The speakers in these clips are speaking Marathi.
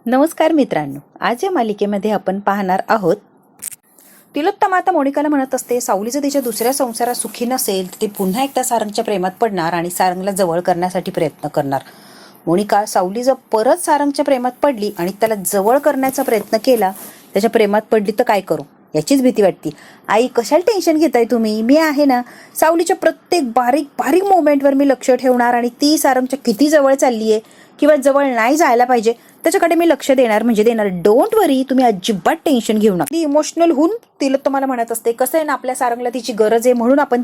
नमस्कार मित्रांनो, आज या मालिकेमध्ये आपण पाहणार आहोत. तिलोत्तमा आता मोनिकाला म्हणत असते, सावलीचं तिच्या दुसऱ्या संसारात सुखी नसेल ती पुन्हा एकदा सारंगच्या प्रेमात पडणार आणि सारंगला जवळ करण्यासाठी प्रयत्न करणार. मोनिका सावली जर परत सारंगच्या प्रेमात पडली आणि त्याला जवळ करण्याचा प्रयत्न केला, त्याच्या प्रेमात पडली तर काय करू याचीच भीती वाटते. आई कशाला टेन्शन घेताय तुम्ही, मी आहे ना. सावलीच्या प्रत्येक बारीक बारीक मोमेंटवर मी लक्ष ठेवणार आणि ती सारंगच्या किती जवळ चालली आहे किंवा जवळ नाही जायला पाहिजे त्याच्याकडे मी लक्ष देणार म्हणजे देणार. डोंट वरी, तुम्ही अजिबात टेन्शन घेऊ नका. ती इमोशनल होऊन तुम्हाला म्हणत असते, कसं आहे ना, आपल्या सारंगला तिची गरज आहे म्हणून आपण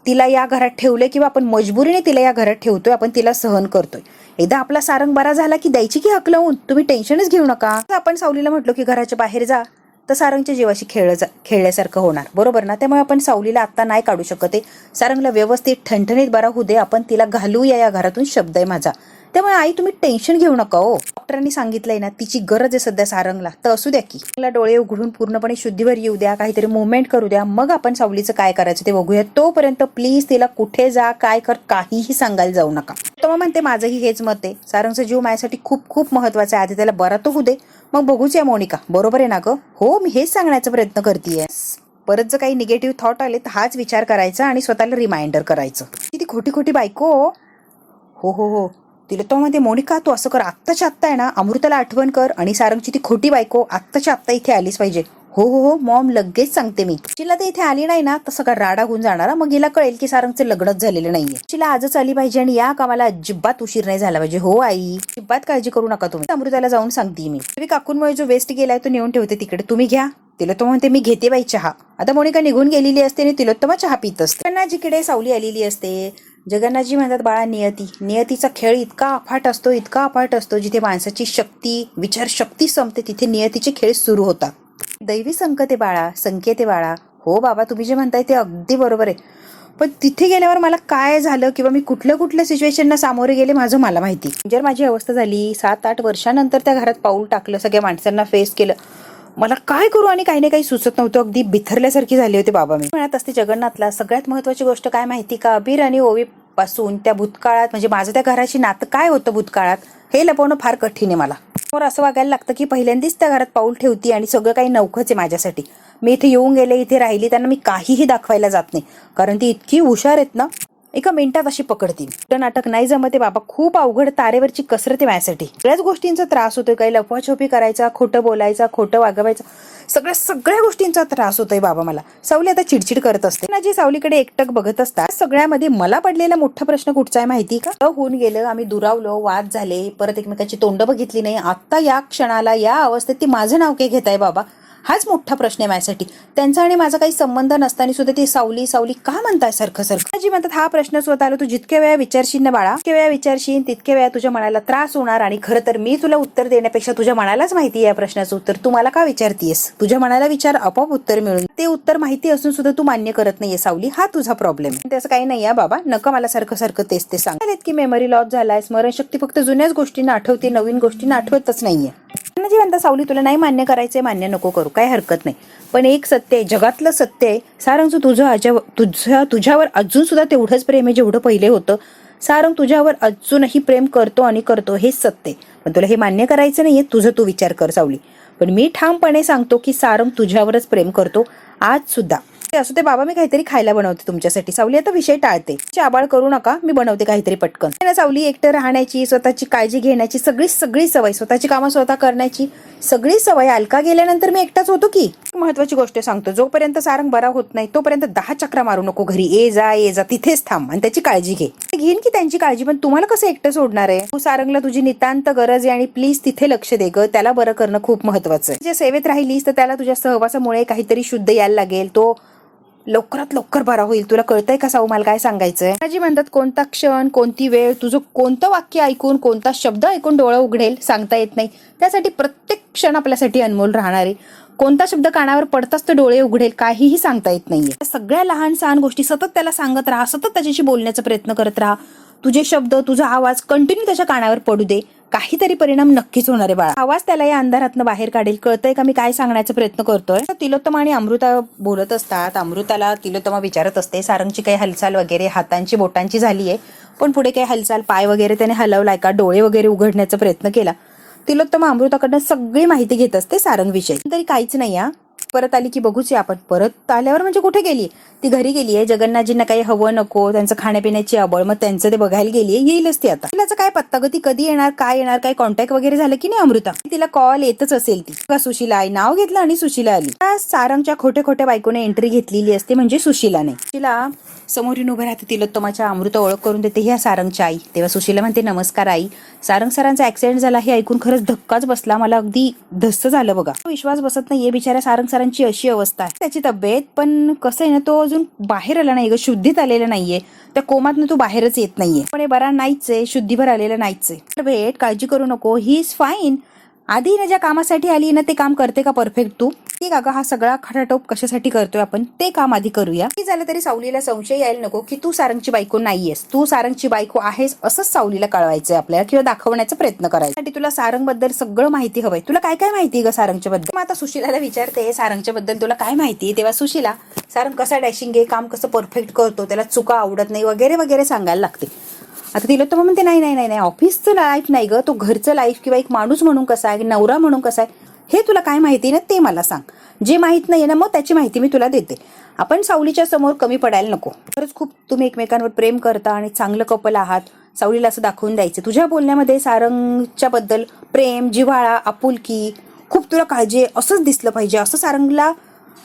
तिला या घरात ठेवले किंवा आपण मजबुरीने तिला या घरात ठेवतोय, आपण तिला सहन करतोय. एकदा आपला सारंग बरा झाला की द्यायची की हक लावून, तुम्ही टेन्शनच घेऊ नका. आपण सावलीला म्हटलो की घराच्या बाहेर जा तर सारंगच्या जीवाशी खेळल्यासारखं होणार, बरोबर ना. त्यामुळे आपण सावलीला आता नाही काढू शकत आहे. सारंगला व्यवस्थित ठणठणीत बरा होऊ दे, आपण तिला घालूया या घरातून, शब्द आहे माझा. त्यामुळे आई तुम्ही टेन्शन घेऊ नका हो. डॉक्टरांनी सांगितलंय ना, तिची गरज आहे सध्या सारंगला, तर असू द्या की. तिला डोळे उघडून पूर्णपणे शुद्धीवर येऊ द्या, काहीतरी मुवमेंट करू द्या, मग आपण सावलीचं काय करायचं ते बघूया. तोपर्यंत प्लीज तिला कुठे जा काय कर काहीही सांगायला जाऊ नका. तर मग म्हणते, माझंही हेच मत आहे. सारंगचा जीव माझ्यासाठी खूप खूप महत्वाचा आहे. आधी त्याला बरा तो होऊ दे, मग बघूच या मोनिका. बरोबर आहे ना ग? हो, मी हेच सांगण्याचा प्रयत्न करतेय. परत जर काही निगेटिव्ह थॉट आले तर हाच विचार करायचा आणि स्वतःला रिमाइंडर करायचं. ती खोटी खोटी बायको. हो हो हो, तिला तो म्हणते, मोनिका तू असं कर, आत्ताच्या आत्ता आहे ना अमृताला आठवण कर आणि सारंगची ती खोटी बायको आत्ताच्या आत्ता इथे आलीच पाहिजे. हो हो हो मॉम, लगेच सांगते मी. तिला ते इथे आली नाही ना तर सगळा राडा होऊन जाणार. मग हिला कळेल की सारंगचं लग्नच झालेलं नाहीये. तिला आजच आली पाहिजे आणि या कामाला अजिबात उशीर नाही झाला पाहिजे. हो आई, अजिबात काळजी करू नका तुम्ही. अमृताला जाऊन सांगते मी काकूंमुळे जो वेस्ट गेलाय तो नेऊन ठेवते तिकडे, तुम्ही घ्या. तिलोत्तमा म्हणते, मी घेते बाई चहा. आता मोनिका निघून गेलेली असते आणि तिलोत्तमा चहा पित असते. त्यांना जिकडे सावली आलेली असते. जगन्नाथजी म्हणतात, बाळा नियतीचा खेळ इतका अफाट असतो जिथे माणसाची शक्ती, विचारशक्ती संपते तिथे नियतीचे खेळ सुरू होतात. दैवी संकेत आहे बाळा. हो बाबा, तुम्ही जे म्हणताय ते अगदी बरोबर आहे. पण तिथे गेल्यावर मला काय झालं किंवा मी कुठल्या सिच्युएशनना सामोरे गेले माझं मला माहिती. जर माझी अवस्था झाली, 7-8 वर्षानंतर त्या घरात पाऊल टाकलं, सगळ्या माणसांना फेस केलं, मला काय करू आणि काही ना काही सुचत नव्हतं. अगदी बिथरल्यासारखी झाली होती बाबा. मी म्हणत असते जगन्नाथला, सगळ्यात महत्वाची गोष्ट काय माहिती का, अबीर आणि ओवी पासून त्या भूतकाळात म्हणजे माझं त्या घराची नातं काय होतं भूतकाळात हे लपवणं फार कठीण आहे मला. असं वागायला लागतं की पहिल्यांदाच त्या घरात पाऊल ठेवती आणि सगळं काही नौखच आहे माझ्यासाठी. मी इथे येऊन गेले, इथे राहिली, त्यांना मी काहीही दाखवायला जात नाही कारण ती इतकी हुशार आहेत ना, एका मिनिटात अशी पकडतील. नाटक नाही जमते बाबा, खूप अवघड तारेवरची कसरत आहे माझ्यासाठी. सगळ्याच गोष्टींचा त्रास होतोय, काही लपवाछोपी करायचा, खोटं बोलायचा, खोटं वागवायचं, सगळ्या गोष्टींचा त्रास होतोय बाबा मला. सावली आता चिडचिड करत असते. ना जे सावलीकडे एकटक बघत असतात, सगळ्यामध्ये मला पडलेला मोठा प्रश्न कुठचा आहे माहिती का? होऊन गेलं, आम्ही दुरावलो, वाद झाले, परत एकमेकाची तोंड बघितली नाही. आता या क्षणाला या अवस्थेत ती माझं नाव काय घेताय बाबा, हाच मोठा प्रश्न आहे माझ्यासाठी. त्यांचा आणि माझा काही संबंध नसताना सुद्धा ती सावली का म्हणताय सारखं जी म्हणतात. हा प्रश्न स्वतःला तू जितक्या वेळा विचारशील ना बाळा, जितक्या वेळा विचारशील तितक्या वेळा तुझ्या मनाला त्रास होणार. आणि खरं तर मी तुला उत्तर देण्यापेक्षा तुझ्या मनालाच माहिती आहे या प्रश्नाचं उत्तर. तू मला का विचारतीयस? तुझ्या मनाला विचार, आपोआप उत्तर मिळून. ते उत्तर माहिती असून सुद्धा तू मान्य करत नाहीये सावली, हा तुझा प्रॉब्लेम. त्याचं काही नाही बाबा, नका मला सारखं तेच ते सांग की मेमरी लॉस झालाय, स्मरणशक्ती फक्त जुन्याच गोष्टींना आठवते, नवीन गोष्टींना आठवतच नाहीये. जी म्हणता, सावली तुला नाही मान्य करायचंय, मान्य नको करू, काही हरकत नाही. पण एक सत्य आहे, जगातलं सत्य आहे, सारंग तुझ्यावर अजून सुद्धा तेवढंच प्रेम आहे जेवढं पहिले होतं. सारंग तुझ्यावर अजूनही प्रेम करतो आणि करतो, हेच सत्य आहे. पण तुला हे मान्य करायचं नाहीये, तुझं तू विचार कर सावली. पण मी ठामपणे सांगतो की सारंग तुझ्यावरच प्रेम करतो आज सुद्धा. असू ते बाबा, मी काहीतरी खायला बनवते तुमच्यासाठी. सावली आता विषय टाळते, आबाळ करू नका, मी बनवते काहीतरी पटकन. सावली एकटं राहण्याची, स्वतःची काळजी घेण्याची सगळी सवय, स्वतःची कामं स्वतः करण्याची सगळी सवय अलका गेल्यानंतर मी एकटाच होतो की. महत्वाची गोष्ट सांगतो, जोपर्यंत सारंग बरा होत नाही तोपर्यंत 10 चक्रा मारू नको घरी. ये जा तिथेच थांब आणि त्याची काळजी घेईन की त्यांची काळजी. पण तुम्हाला कसं एकटं सोडणार आहे? तू सारंगला तुझी नितांत गरज आहे आणि प्लीज तिथे लक्ष दे ग, त्याला बरं करणं खूप महत्वाचं आहे. जे सेवेत राहिलीस तर त्याला तुझ्या सहवासामुळे काहीतरी शुद्ध यायला लागेल, तो लवकरात लवकर बरा होईल. तुला कळतंय का साऊ मला काय सांगायचंय? जी म्हणतात, कोणता क्षण, कोणती वेळ, तुझं कोणतं वाक्य ऐकून, कोणता शब्द ऐकून डोळं उघडेल सांगता येत नाही. त्यासाठी प्रत्येक क्षण आपल्यासाठी अनमोल राहणार आहे. कोणता शब्द कानावर पडताच तर डोळे उघडेल काहीही सांगता येत नाहीये. सगळ्या लहान सहान गोष्टी सतत त्याला सांगत राहा, सतत त्याच्याशी बोलण्याचा प्रयत्न करत राहा. तुझे शब्द, तुझा आवाज कंटिन्यू त्याच्या कानावर पडू दे, काहीतरी परिणाम नक्कीच होणार आहे बाळा. आवाज त्याला या अंधारातनं बाहेर काढेल. कळतंय का मी काय सांगण्याचा प्रयत्न करतोय? तिलोत्तमा आणि अमृता बोलत असतात. अमृताला तिलोत्तमा विचारत असते, सारंगची काही हालचाल वगैरे हातांची बोटांची झाली आहे, पण पुढे काही हालचाल, पाय वगैरे त्याने हलवलाय का, डोळे वगैरे उघडण्याचा प्रयत्न केला तिलोत्तमा अमृताकडनं सगळी माहिती घेत असते सारंगविषयी. तरी काहीच नाही हा. परत आली की बघूच आपण. परत आल्यावर म्हणजे कुठे गेली? ती घरी गेली आहे. जगन्नाथजींना काही हवं नको, त्यांचं खाण्यापिण्याची अबळ, मग त्यांचं ते बघायला गेलीये. येईलच ती आता. तिलाच काय पत्ता ग, ती कधी येणार, काय येणार, काय कॉन्टॅक्ट वगैरे झालं की नाही अमृता? तिला कॉल येतच असेल. ती सुशीला आई नाव घेतलं आणि सुशीला आली. सारंगच्या खोट्या खोट्या बायकोने एंट्री घेतलेली असते, म्हणजे सुशीलाने. तिला समोर येऊन उभं राहते तिलोत्तमाच्या. अमृता ओळख करून देते, ह्या सारंगच्या आई. तेव्हा सुशीला म्हणते नमस्कार आई. सारंग सरांचा ऍक्सिडेंट झाला हे ऐकून खरंच धक्काच बसला मला, अगदी धस्स झालं बघा. विश्वास बसत नाहीये बिचाऱ्या सारंग सरांची अशी अवस्था आहे. त्याची तब्येत पण कसं आहे ना, तो अजून बाहेर आला नाही ग, शुद्धीत आलेला नाहीये. त्या कोमातनं तो बाहेरच येत नाहीये. पण हे बरा नाहीच आहे, शुद्धीभर आलेला नाहीच आहे. भेट काळजी करू नको, ही इज फाईन. आधी ना ज्या कामासाठी आली ना ते काम करते का परफेक्ट तू? ठीक आहे, हा सगळा खटाटोप कशासाठी करतोय आपण, ते काम आधी करूया. की झालं तरी सावलीला संशय यायला नको की तू सारंगची बायको नाहीयेस, तू सारंगची बायको आहेस असंच सावलीला कळवायचंय आपल्याला, किंवा दाखवण्याचा प्रयत्न करायचा. तुला सारंग बद्दल सगळं माहिती हवंय. तुला काय काय माहिती ग सारंगच्या बद्दल? मग आता सुशीलाला विचारते सारंगच्या बद्दल तुला काय माहिती. तेव्हा सुशीला सारंग कसा डॅशिंग आहे, काम कसं परफेक्ट करतो, त्याला चुका आवडत नाही वगैरे वगैरे सांगायला लागते. आता तिलोत्तमा म्हणते नाही नाही नाही नाही, ऑफिसचं लाईफ नाही ग, तो घरचं लाईफ किंवा एक माणूस म्हणून कसा आहे, नवरा म्हणून कसा आहे, हे तुला काय माहिती ना ते मला सांग. जे माहित नाहीये ना मग त्याची माहिती मी तुला देते. आपण सावलीच्या समोर कमी पडायला नको. खरंच खूप तुम्ही एकमेकांवर प्रेम करता आणि चांगलं कपल आहात. सावलीला असं दाखवून द्यायचं. तुझ्या बोलण्यामध्ये सारंगच्या बद्दल प्रेम, जिव्हाळा, आपुलकी, खूप तुला काळजी असंच दिसलं पाहिजे. असं सारंगला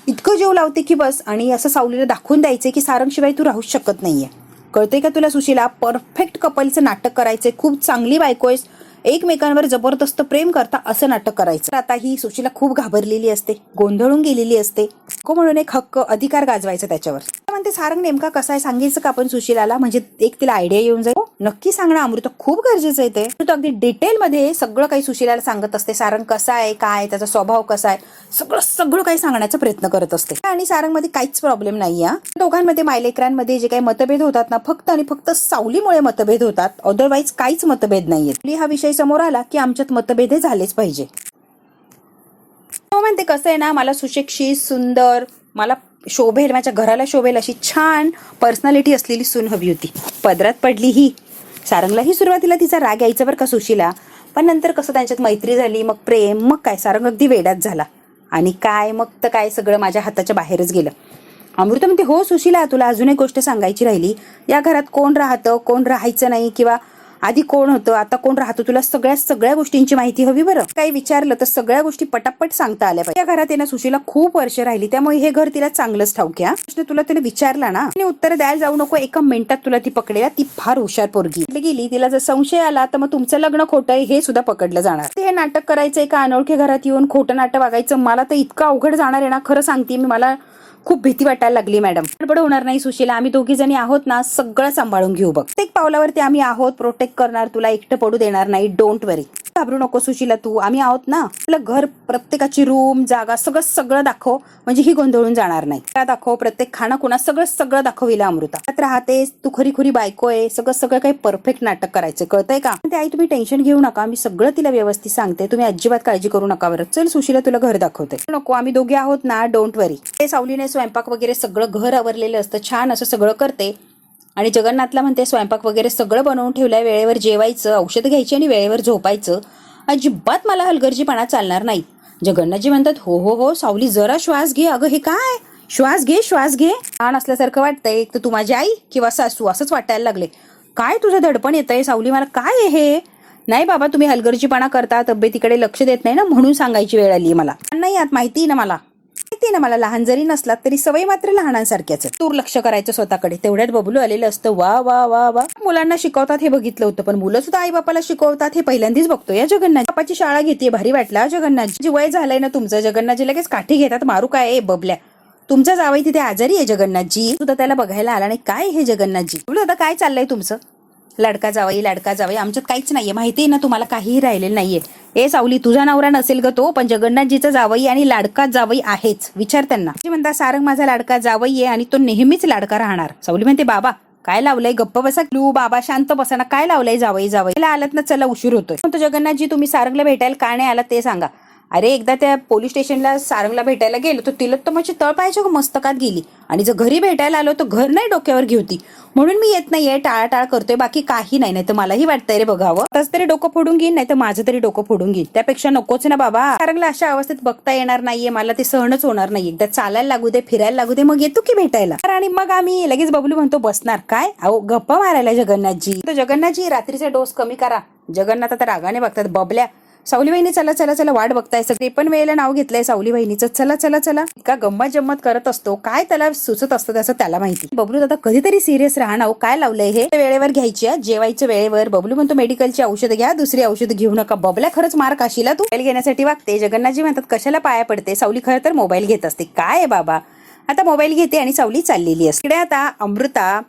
इतकं जीव लावते की बस. आणि असं सावलीला दाखवून द्यायचं की सारंगशिवाय तू राहूच शकत नाहीये. कळतंय का तुला सुशीला? परफेक्ट कपलचं नाटक करायचंय. खूप चांगली बायको आहेस, एकमेकांवर जबरदस्त प्रेम करता असं नाटक करायचं. आता ही सुशीला खूप घाबरलेली असते, गोंधळून गेलेली असते. म्हणून एक हक्क अधिकार गाजवायचा त्याच्यावर. म्हणते सारंग नेमका कसा आहे सांगायचं का आपण सुशीलाला, म्हणजे एक तिला आयडिया येऊन जाईल. नक्की सांगणं अमृता, खूप गरजेचं आहे ते. तू अगदी डिटेलमध्ये सगळं काही सुशीलाला सांगत असते. सारंग कसा आहे, काय त्याचा स्वभाव कसा आहे, सगळं सगळं काही सांगण्याचा प्रयत्न करत असते. आणि सारंगमध्ये काहीच प्रॉब्लेम नाही. दोघांमध्ये मायलेकरांमध्ये जे काही मतभेद होतात ना, फक्त आणि फक्त सावलीमुळे मतभेद होतात, अदरवाईज काहीच मतभेद नाहीये. हा विषय समोर आला की आमच्यात मतभेद झालेच पाहिजे. म्हणते कसं आहे ना, मला सुशिक्षित, सुंदर, मला शोभेल, माझ्या घराला शोभेल अशी छान पर्सनॅलिटी असलेली सून हवी होती. पदरात पडली ही. सारंगलाही सुरुवातीला तिचा राग यायचा बरं का सुशीला, पण नंतर कसं त्यांच्यात मैत्री झाली, मग प्रेम, मग काय सारंग अगदी वेडाच झाला. आणि काय मग तर काय सगळं माझ्या हाताच्या बाहेरच गेलं. अमृता म्हणते हो सुशीला, तुला अजून एक गोष्ट सांगायची राहिली. या घरात कोण राहतं, कोण राहायचं नाही, किंवा आधी कोण होतं, आता कोण राहतो, तुला सगळ्या गोष्टींची माहिती हवी बरं. काही विचारलं तर सगळ्या गोष्टी पटापट सांगता आल्या पाहिजे. या घरात येणं सुशीला खूप वर्ष राहिली, त्यामुळे हे घर तिला चांगलंच ठाऊक आहे. प्रश्न तुला तिला विचारला ना, उत्तर द्यायला जाऊ नको, एका मिनिटात तुला ती पकडेल. ती फार हुशार पोरगी गेली. तिला जर संशय आला तर मग तुमचं लग्न खोटं आहे हे सुद्धा पकडलं जाणार. हे नाटक करायचं एका अनोळखी घरात येऊन खोटं नाटक वागायचं, मला तर इतकं अवघड जाणार आहे ना, खरं सांगते मी, मला खूप भीती वाटायला लागली मॅडम. गडबड होणार नाही सुशीला, आम्ही दोघी जणी आहोत ना, सगळं सांभाळून घेऊ बघ. प्रत्येक पावलावरती आम्ही आहोत, प्रोटेक्ट करणार, तुला एकटं पडू देणार नाही. डोंट वरी, घाबरू नको सुशीला तू, आम्ही आहोत ना. आपलं घर, प्रत्येकाची रूम, जागा, सगळं दाखव, म्हणजे ही गोंधळून जाणार नाही. दाखव, प्रत्येक खाना खुणा सगळं दाखविला अमृता. त्यात राहतेस तू, खरी बायको आहे, सगळं काही परफेक्ट नाटक करायचं, कळतंय का? ते आई तुम्ही टेन्शन घेऊ नका, मी सगळं तिला व्यवस्थित सांगते, तुम्ही अजिबात काळजी करू नका बरं. चल सुशीला तुला घर दाखवते. नको, आम्ही दोघे आहोत ना, डोंट वरी. ते सावलीने स्वयंपाक वगैरे सगळं घर आवरलेलं असतं, छान असं सगळं करते. आणि जगन्नाथला म्हणते स्वयंपाक वगैरे सगळं बनवून ठेवलंय, वेळेवर जेवायचं, औषध घ्यायची आणि वेळेवर झोपायचं. अजिबात मला हलगर्जीपणा चालणार नाही. जगन्नाथजी म्हणतात हो हो हो सावली, जरा श्वास घे. अगं हे काय, श्वास घे. छान असल्यासारखं वाटतंय. एक तर तू माझी आई किंवा सासू असंच वाटायला लागले. काय तुझं धडपण येतंय सावली, मला काय आहे हे? नाही बाबा, तुम्ही हलगर्जीपणा करता, तब्येतीकडे लक्ष देत नाही ना, म्हणून सांगायची वेळ आली मला. नाही यात माहिती ना मला, लहान जरी नसलात तरी सवय मात्र लहानांसारख्याच. दुर्लक्ष करायचं स्वतःकडे. तेवढ्यात बबलू आलेलं असतं. वा वा वा वा, मुलांना शिकवतात हे बघितलं होतं, पण मुलं सुद्धा आई बापाला शिकवतात हे पहिल्यांदाच बघतो. या जगन्नाथ बापाची शाळा घेते, भारी वाटला. जगन्नाथजी वय झालंय ना तुमचं. जगन्नाथजी लगेच काठी घेतात, मारू काय बबल्या, तुमचा जावई तिथे आजारी आहे. जगन्नाथजी सुद्धा त्याला बघायला आला नाही. काय हे जगन्नाथजी, आता काय चाललंय तुमचं? लाडका जावई आमच्यात काहीच नाहीये, माहितीये ना तुम्हाला, काहीही राहिलेलं नाहीये. ए सावली, तुझा नवरा नसेल ग तो, पण जगन्नाथजीचा जावई आणि लाडका जावई आहेच. विचार त्यांना. म्हणता सारंग माझा लाडका जावई आहे आणि तो नेहमीच लाडका राहणार. सावली म्हणते बाबा काय लावलंय, गप्प बसा. बाबा शांत बसा ना, काय लावलंय जावई आलात ना, चला उशीर होतोय. जगन्नाथजी तुम्ही सारंगला भेटायला का नाही आलात ते सांगा. अरे एकदा त्या पोलीस स्टेशनला सारंगला भेटायला गेलो तर तिलोत्तमाची तळपायाच्या मस्तकात गेली आणि जर घरी भेटायला आलो तर घर नाही डोक्यावर घेवती, म्हणून मी येत नाहीये, टाळाटाळ करतोय, बाकी काही नाही. नाही तर मलाही वाटतंय रे बघावं, तसं तरी डोकं फोडून घेईन, नाही तर माझं तरी डोकं फोडून घेईन, त्यापेक्षा नकोच ना बाबा. सारंगला अशा अवस्थेत बघता येणार नाहीये, मला ते सहनच होणार नाही. एकदा चालायला लागू दे, फिरायला लागू दे, मग येतो की भेटायला. आणि मग आम्ही लगेच बबलू म्हणतो बसणार काय, अहो गप्पा मारायला जगन्नाथजी. तर जगन्नाथजी रात्रीचा डोस कमी करा. जगन्नाथ आता रागाने बघतात, बबल्या सावली बहिणी चला चला चला वाट बघताय सगळे, पण वेळेला नाव घेतलंय सावली बहिणीचं, चला चला चला. इतका गंमत जम्मत करत असतो, काय त्याला सुचत असतं त्याचं त्याला माहिती. बबलू दादा कधीतरी सिरियस राहणार, काय लावलंय हे, वेळेवर घ्यायची, जेवायचं वेळेवर. बबलू म्हणतो मेडिकलची औषधं घ्या, दुसरी औषधं घेऊ नका. बबल्या खरंच मार काशीला तू मोबाईल घेण्यासाठी वागते. जगन्नाथजी म्हणतात कशाला पाया पडते. सावली खरं तर मोबाईल घेत असते. काय बाबा, आता मोबाईल घेते आणि सावली चाललेली असते. आता अमृता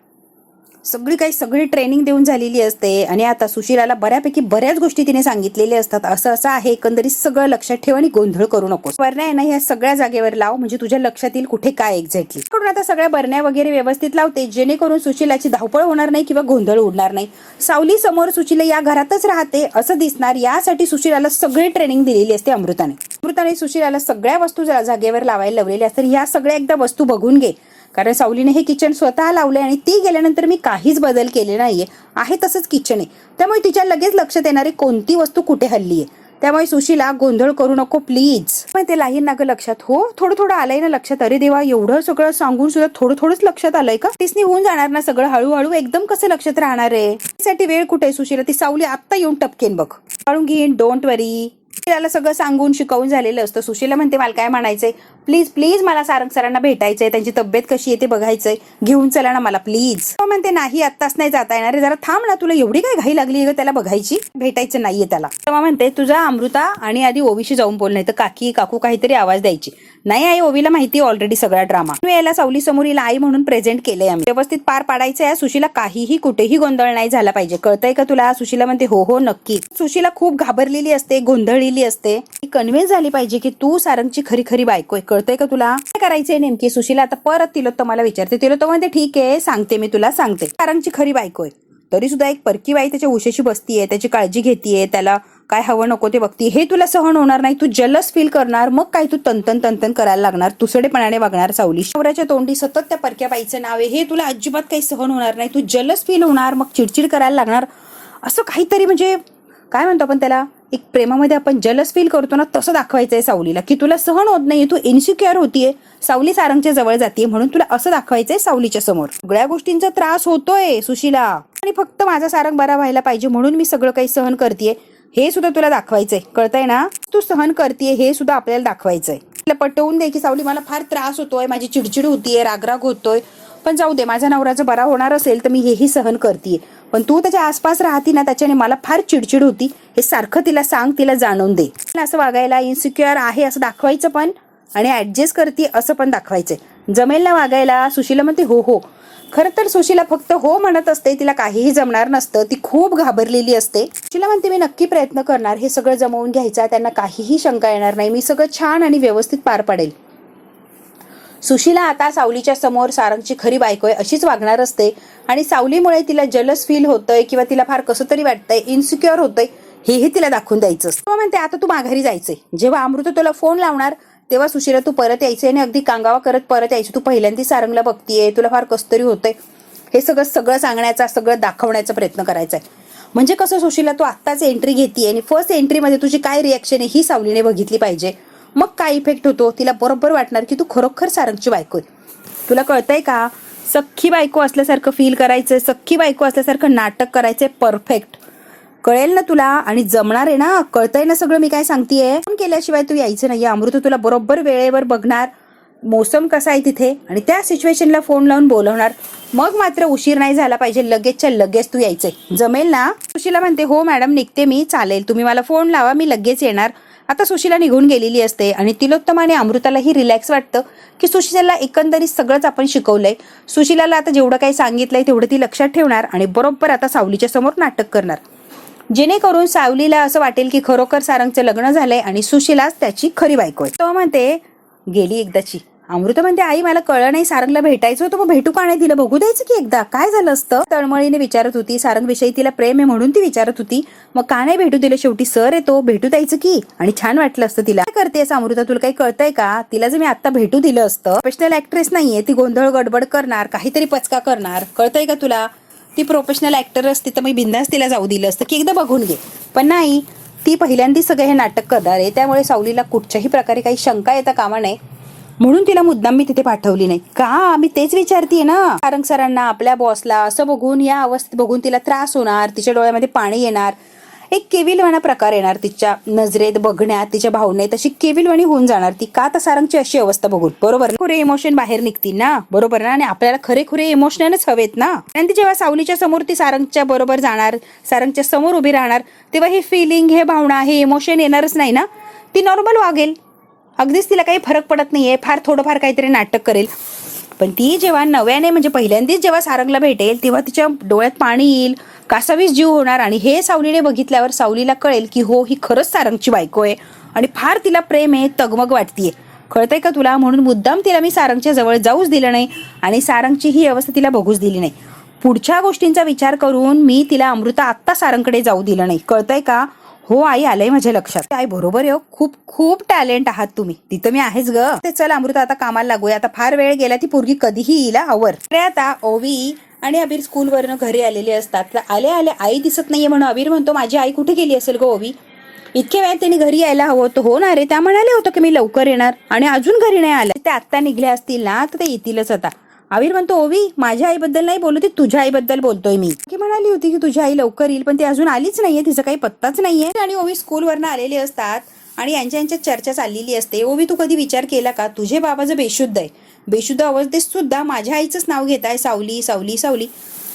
सगळी ट्रेनिंग देऊन झालेली असते आणि आता सुशीलाला बऱ्याच गोष्टी तिने सांगितलेल्या असतात. असं आहे एकंदरीत सगळं लक्षात ठेव आणि गोंधळ करू नकोस. बरण्या आहे ना ह्या सगळ्या जागेवर लाव, म्हणजे तुझ्या लक्षात येईल कुठे काय एक्झॅक्टली. कडून आता सगळ्या बरण्या वगैरे व्यवस्थित लावते, जेणेकरून सुशीलाची धावपळ होणार नाही किंवा गोंधळ उडणार नाही. सावली समोर सुशीला या घरातच राहते असं दिसणार, यासाठी सुशीलाला सगळी ट्रेनिंग दिलेली असते अमृताने सुशीलाला सगळ्या वस्तू जागेवर लावायला लावलेल्या असतात. ह्या सगळ्या एकदा वस्तू बघून घे, कारण सावलीने हे किचन स्वतः लावले आणि ती गेल्यानंतर मी काहीच बदल केले नाहीये, आहे तसंच किचन आहे. त्यामुळे तिच्या लगेच लक्षात येणारी कोणती वस्तू कुठे हल्ली आहे. त्यामुळे सुशीला गोंधळ करू नको प्लीज. मग ते लाहीन ना ग लक्षात. हो थोडं थोडं आलंय ना लक्षात. अरे देवा, एवढं सगळं सांगून सुद्धा थोडंच लक्षात आलंय का. तिसनी होऊन जाणार ना सगळं हळूहळू, एकदम कसं लक्षात राहणार आहे. त्यासाठी वेळ कुठे सुशीला, ती सावली आत्ता येऊन टपकेन बघ, काढून घेईन, डोंट वरी. त्याला सगळं सांगून शिकवून झालेलं असतं. सुशीला म्हणते मला काय म्हणायचंय, प्लीज मला सारंग सरांना भेटायचंय, त्यांची तब्येत कशी आहे ते बघायचंय, घेऊन चला ना मला प्लीज. म्हणते नाही आत्ताच नाही जाता येणार, जरा थांब ना, तुला एवढी काय घाई लागली त्याला बघायची, भेटायचं नाहीये त्याला. तेव्हा म्हणते तुझा अमृता आणि आधी ओवीशी जाऊन बोल, नाही तर काकी काकू काहीतरी आवाज द्यायची. नाही आई, ओवीला माहिती ऑलरेडी सगळा ड्रामा. याला सावली समोर हिला आई म्हणून प्रेझेंट केलंय आम्ही, व्यवस्थित पार पाडायचंय. सुशीला काहीही कुठेही गोंधळ नाही झाला पाहिजे, कळतंय का तुला. सुशीला म्हणते हो नक्की. सुशीला खूप घाबरलेली असते, गोंधळलेली असते, कन्व्हिन्स झाली पाहिजे की तू सारंगची खरी बायको आहे, कळतंय का तुला. काय करायचंय नेमकी. सुशीला आता परत तिलोत्तमाला विचारते. तिलोत्तमा म्हणते ठीक आहे सांगते, मी तुला सांगते. सारंगची खरी बायको आहे, तरी सुद्धा एक परकी बाई त्याच्या उशेशी बसतीये, त्याची काळजी घेतीये, त्याला काय हवं नको ते बघती. हे तुला सहन होणार नाही, तू जलस फील करणार, मग काय तू तंतन करायला लागणार, तुसडेपणाने वागणार. सावली नवऱ्याच्या तोंडी सतत त्या परक्या बाईचं नाव आहे, हे तुला अजिबात काही सहन होणार नाही, तू जलस फील होणार, मग चिडचिड करायला लागणार. असं काहीतरी म्हणजे काय म्हणतो आपण त्याला, एक प्रेमामध्ये आपण जलस फील करतो ना, तसं दाखवायचंय सावलीला की तुला सहन होत नाहीये, तू इन्सिक्युअर होतीये. सावली सारंगच्या जवळ जातीये म्हणून तुला असं दाखवायचंय सावलीच्या समोर. सगळ्या गोष्टींचा त्रास होतोय सुशीला आणि फक्त माझा सारंग बरा व्हायला पाहिजे म्हणून मी सगळं काही सहन करतेय, हे सुद्धा तुला दाखवायचंय, कळतंय ना. तू सहन करतेय हे सुद्धा आपल्याला दाखवायचंय. तिला पटवून दे की सावली मला फार त्रास होतोय, माझी चिडचिड होतीये, रागराग होतोय, पण जाऊ दे, माझ्या नवऱ्याचं बरा होणार असेल तर मी हेही सहन करतेय, पण तू त्याच्या आसपास राहती ना त्याच्याने मला फार चिडचिड होती, हे सारखं तिला सांग, तिला जाणून दे. असं वागायला इन्सिक्युअर आहे असं दाखवायचं पण, आणि ऍडजस्ट करते असं पण दाखवायचंय. जमेल ना वागायला. सुशीला म्हणते हो. खरं तर सुशीला फक्त हो म्हणत असते, तिला काहीही जमणार नसतं, ती खूप घाबरलेली असते. सुशीला म्हणते मी नक्की प्रयत्न करणार हे सगळं जमवून घ्यायचा, त्यांना काहीही शंका येणार नाही, मी सगळं छान आणि व्यवस्थित पार पाडेल. सुशीला आता सावलीच्या समोर सारंगची खरी बायको आहे अशीच वागणार असते आणि सावलीमुळे तिला जलस फील होतंय किंवा तिला फार कसं तरी वाटतंय, इन्सिक्युअर होतंय, हेही तिला दाखवून द्यायचं असतं. म्हणते आता तू माघारी जायचंय. जेव्हा अमृता तुला फोन लावणार तेव्हा सुशीला तू परत यायचंय आणि अगदी कांगावा करत परत यायचं. तू पहिल्यांदा सारंगला बघतीये, तुला फार कसं तरी होतंय, हे सगळं सांगण्याचा, सगळं दाखवण्याचा प्रयत्न करायचा आहे. म्हणजे कसं सुशीला तू आत्ताच एंट्री घेतीये आणि फर्स्ट एंट्रीमध्ये तुझी काय रिॲक्शन आहे ही सावलीने बघितली पाहिजे. मग काय इफेक्ट होतो, तिला बरोबर वाटणार की तू खरोखर सारंगची बायको आहे. तुला कळतंय का, सख्खी बायको असल्यासारखं फील करायचंय, सख्खी बायको असल्यासारखं नाटक करायचंय, परफेक्ट. कळेल ना तुला आणि जमणार आहे ना, कळतंय ना सगळं मी काय सांगतेय. फोन केल्याशिवाय तू यायचं नाही. अमृत तुला बरोबर वेळेवर बघणार, मोसम कसा आहे तिथे आणि त्या सिच्युएशनला फोन लावून बोलवणार. मग मात्र उशीर नाही झाला पाहिजे, लगेचच्या लगेच तू यायचंय. जमेल ना. सुशीला म्हणते हो मॅडम निघते मी, चालेल, तुम्ही मला फोन लावा, मी लगेच येणार. आता सुशीला निघून गेलेली असते आणि तिलोत्तम आणि अमृतालाही रिलॅक्स वाटतं की सुशीलाला एकंदरीत सगळंच आपण शिकवलंय. सुशीलाला आता जेवढं काही सांगितलंय तेवढं ती लक्षात ठेवणार आणि बरोबर आता सावलीच्या समोर नाटक करणार, जेणेकरून सावलीला असं वाटेल की खरोखर सारंगचं लग्न झालंय आणि सुशीलाच त्याची खरी बायको आहे. तो म्हणते गेली एकदाची, अमृता म्हणते आई मला कळलं नाही, सारंगला भेटायचं होतं, मग भेटू का नाही दिलं, बघू द्यायचं की एकदा, काय झालं असतं. तळमळीने विचारत होती. सारंग विषयी तिला प्रेम आहे म्हणून ती विचारत होती. मग का नाही भेटू दिलं, शेवटी सर येतो, भेटू द्यायचं की, आणि छान वाटलं असतं तिला. काय करतेस अमृता, तुला काही कळतंय का, तिला जर मी आता भेटू दिलं असतं, प्रोफेशनल ऍक्ट्रेस नाहीये ती, गोंधळ गडबड करणार, काहीतरी पचका करणार, कळतंय का तुला, ती प्रोफेशनल ऍक्टर असते तर मी बिंदास तिला जाऊ दिलं असतं की एकदा बघून घे. पण नाही, ती पहिल्यांदाच सगळे हे नाटक करणार आहे. त्यामुळे सावलीला कुठच्याही प्रकारे काही शंका येता कामा नये म्हणून तिला मुद्दाम मी तिथे पाठवली नाही. का, मी तेच विचारतीये ना. सारंग सरांना, आपल्या बॉसला असं बघून, या अवस्थेत बघून तिला त्रास होणार, तिच्या डोळ्यामध्ये पाणी येणार, एक केविलवाणा प्रकार येणार तिच्या नजरेत बघण्यात, तिच्या भावनेत अशी केविलवाणी होऊन जाणार ती. का, तर सारंगची अशी अवस्था बघून, बरोबर ना, खरे इमोशन बाहेर निघतील ना, बरोबर ना, आणि आपल्याला खरे खरे इमोशनच हवेत ना. आणि जेव्हा सावलीच्या समोर ती सारंगच्या बरोबर जाणार, सारंगच्या समोर उभी राहणार, तेव्हा हे फिलिंग, हे भावना, हे इमोशन येणारच नाही ना. ती नॉर्मल वागेल, अगदीच तिला काही फरक पडत नाहीये, फार थोडंफार काहीतरी नाटक करेल. पण ती जेव्हा नव्याने, म्हणजे पहिल्यांदाच जेव्हा सारंगला भेटेल, तेव्हा तिच्या डोळ्यात पाणी येईल, कासावीस जीव होणार. आणि हे सावलीने बघितल्यावर सावलीला कळेल की हो, ही खरंच सारंगची बायको आहे आणि फार तिला प्रेम आहे, तगमग वाटतीये. कळतंय का तुला. म्हणून मुद्दाम तिला मी सारंगच्या जवळ जाऊच दिलं नाही आणि सारंगची ही अवस्था तिला बघूच दिली नाही. पुढच्या गोष्टींचा विचार करून मी तिला अमृता आत्ता सारंगकडे जाऊ दिलं नाही. कळतंय का. हो आई, आलंय माझ्या लक्षात. आई बरोबर आहे, खूप खूप टॅलेंट आहात तुम्ही, तिथं मी आहेच ग. ते चल अमृता, आता कामाला लागूया, आता फार वेळ गेला, ती पोरगी कधीही येईल आवर. आता ओवी आणि अबीर स्कूलवरनं घरी आलेले असतात. तर आले आले आई दिसत नाहीये म्हणून अबीर म्हणतो माझी आई कुठे गेली असेल ग ओवी, इतक्या वेळात त्यांनी घरी यायला हवं होतं. हो ना रे, त्या म्हणाले होतं की मी लवकर येणार आणि अजून घरी नाही आले. ते आत्ता निघले असतील ना तर ते येतीलच आता. अबीर म्हणतो ओवी माझ्या आईबद्दल नाही बोलत, तुझ्या आईबद्दल बोलतोय मी. की म्हणाली होती की तुझी आई लवकर येईल, पण ती अजून आलीच नाहीये, तिचा काही पत्ताच नाहीये. आणि ओवी स्कूलवरनं आलेले असतात आणि यांच्या चर्चा चाललेली असते. ओवी तू कधी विचार केला का, तुझे बाबा जर बेशुद्ध आहे, बेशुद्ध अवस्थेत सुद्धा माझ्या आईचंच नाव घेताय, सावली सावली सावली,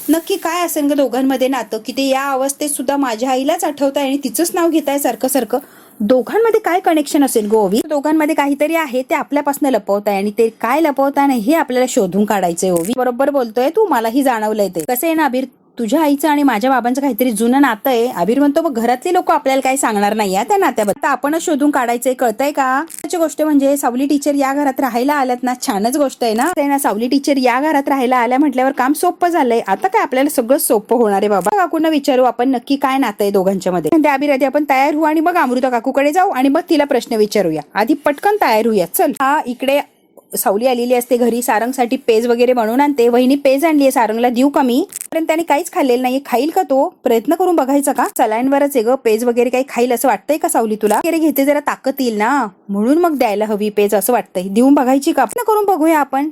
नक्की काय असेल ग दोघांमध्ये नातं की ते या अवस्थेत सुद्धा माझ्या आईलाच आठवताय आणि तिचंच नाव घेताय सारखं सारखं. दोघांमध्ये काय कनेक्शन असेल गोवी, दोघांमध्ये काहीतरी आहे ते आपल्यापासून लपवताय आणि ते काय लपवताय नाही हे आपल्याला शोधून काढायचंय. ओवी बरोबर बोलतोय तू, मलाही जाणवलंय ते. कसं आहे ना अबीर, तुझ्या आईचं आणि माझ्या बाबांचं काहीतरी जुनं नातं आहे. अबीर म्हणतो मग घरातले लोक आपल्याला काही सांगणार नाही त्या नात्याबद्दल, आपणच शोधून काढायचंय. कळतंय का. गोष्ट म्हणजे सावली टीचर या घरात राहायला आल्यात ना, छानच गोष्ट आहे ना. सावली टीचर या घरात राहायला आल्या म्हटल्यावर काम सोपं झालंय. आता काय आपल्याला सगळं सोपं होणार आहे बाबा. काकूंना विचारू आपण नक्की काय नातं आहे दोघांच्या मध्ये. अबीर आधी आपण तयार होऊ आणि मग अमृता काकूकडे जाऊ आणि मग तिला प्रश्न विचारूया. आधी पटकन तयार होऊया चल. हा इकडे सावली आलेली असते घरी, सारंगसाठी पेज वगैरे बनवून आणते. वहिनी पेज आणलीये, सारंगला देऊ का मी, पण त्याने काहीच खाल्लेलं नाहीये, खाईल का तो, प्रयत्न करून बघायचा का. सलाईनवरच आहे ग, पेज वगैरे काही खाईल असं वाटतंय का सावली तुला. वगैरे घेते जरा ताकद येईल ना, म्हणून मग द्यायला हवी पेज असं वाटतंय. देऊन बघायची का, प्रयत्न करून बघूया आपण.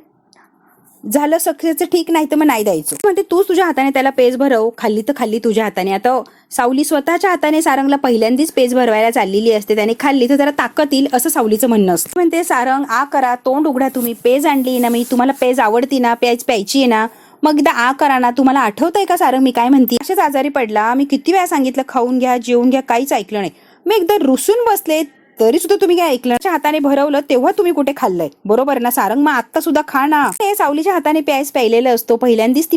झालं सक्सेस ठीक, नाही तर मग नाही द्यायचं. म्हणते तू तुझ्या हाताने त्याला पेज भरव, खाल्ली तर खाल्ली तुझ्या हाताने. आता सावली स्वतःच्या हाताने सारंगला पहिल्यांदाच पेज भरवायला चाललेली असते, त्याने खाल्ली तर जरा ताकद येईल असं सावलीचं म्हणणं असतं. म्हणते सारंग आ करा, तोंड उघडा, तुम्ही पेज आणली ना, मी तुम्हाला पेज आवडती ना, पेज प्यायची आहे ना, मग एकदा आ करा ना. तुम्हाला आठवतंय का सारंग मी काय म्हणते. असेच आजारी पडला, मी किती वेळा सांगितलं खाऊन घ्या जेवून घ्या, काहीच ऐकलं नाही. मी एकदा रुसून बसले तरी सुद्धा तुम्ही काय ऐकलं. हाताने भरवलं तेव्हा तुम्ही कुठे खाल्लंय, बरोबर ना सारंग. मग आता सुद्धा खा ना. हे सावलीच्या हाताने प्यायच प्यायलेलं असतो, पहिल्यांदाच ती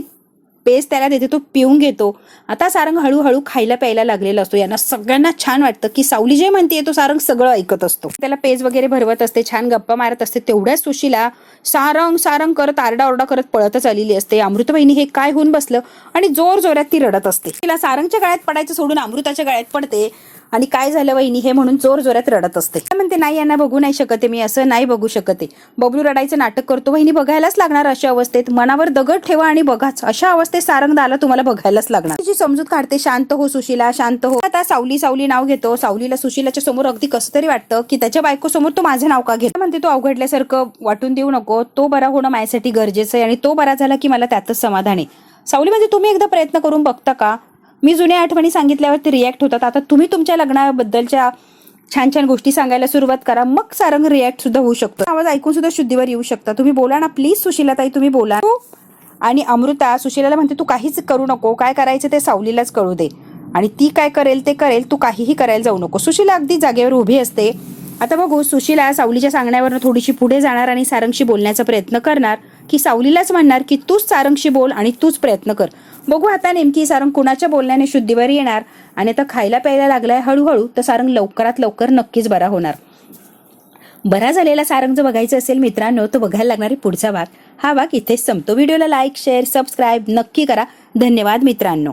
पेज त्याला देते, तो पिऊन घेतो. आता सारंग हळूहळू खायला प्यायला लागलेला असतो. यांना सगळ्यांना छान वाटतं की सावली जे म्हणते तो सारंग सगळं ऐकत असतो. त्याला पेज वगैरे भरवत असते, छान गप्पा मारत असते. तेवढ्याच सुशीला सारंग सारंग करत आरडाओरडा करत पळतच आलेली असते. अमृतवहिनी हे काय होऊन बसलं आणि जोर जोरात ती रडत असते. तिला सारंगच्या गळ्यात पडायचं सोडून अमृताच्या गळ्यात पडते आणि काय झालं वहिनी हे म्हणून जोर जोरात रडत असते. म्हणते नाही यांना बघू नाही शकते मी, असं नाही बघू शकते. बबलू रडायचं नाटक करतो. वहिनी बघायलाच लागणार अशा अवस्थेत, मनावर दगड ठेवा आणि बघाच. अशा अवस्थेत सारंग दाला तुम्हाला बघायलाच लागणार. तिची समजूत काढते, शांत हो सुशीला शांत हो. आता सावली सावली नाव घेतो. सावलीला सुशीलाच्या समोर अगदी कसं तरी वाटतं की त्याच्या बायको समोर तो माझं नाव का घेतो. म्हणते तो अवघडल्यासारखं वाटून देऊ नको, तो बरा होणं माझ्यासाठी गरजेचं आहे आणि तो बरा झाला की मला त्यातच समाधान आहे. सावली म्हणजे तुम्ही एकदा प्रयत्न करून बघता का. मी जुन्या आठवणी सांगितल्यावर ते रिॲक्ट होतात, आता तुम्ही तुमच्या लग्नाबद्दलच्या छान छान गोष्टी सांगायला सुरुवात करा, मग सारंग रिॲक्ट सुद्धा होऊ शकतो. आवाज ऐकून सुद्धा शुद्धीवर येऊ शकता. तुम्ही बोला ना प्लीज सुशीलाताई, तुम्ही बोला. आणि अमृता सुशीलाला म्हणते तू काहीच करू नको, काय करायचं ते सावलीलाच कळू दे आणि ती काय करेल ते करेल, तू काहीही करायला जाऊ नको. सुशीला अगदी जागेवर उभी असते. आता बघू सुशीला सावलीच्या सांगण्यावरनं थोडीशी पुढे जाणार आणि सारंगशी बोलण्याचा प्रयत्न करणार की सावलीलाच म्हणणार की तूच सारंगशी बोल आणि तूच प्रयत्न कर. बघू आता नेमकी सारंग कुणाच्या बोलण्याने शुद्धीवर येणार. आणि आता खायला प्यायला लागलाय हळूहळू, तर सारंग लवकरात लवकर नक्कीच बरा होणार. बरा झालेला सारंग जर बघायचं असेल मित्रांनो, तो बघायला लागणारी पुढचा भाग, हा भाग इथेच संपतो. व्हिडिओला लाईक, शेअर, सबस्क्राईब नक्की करा. धन्यवाद मित्रांनो.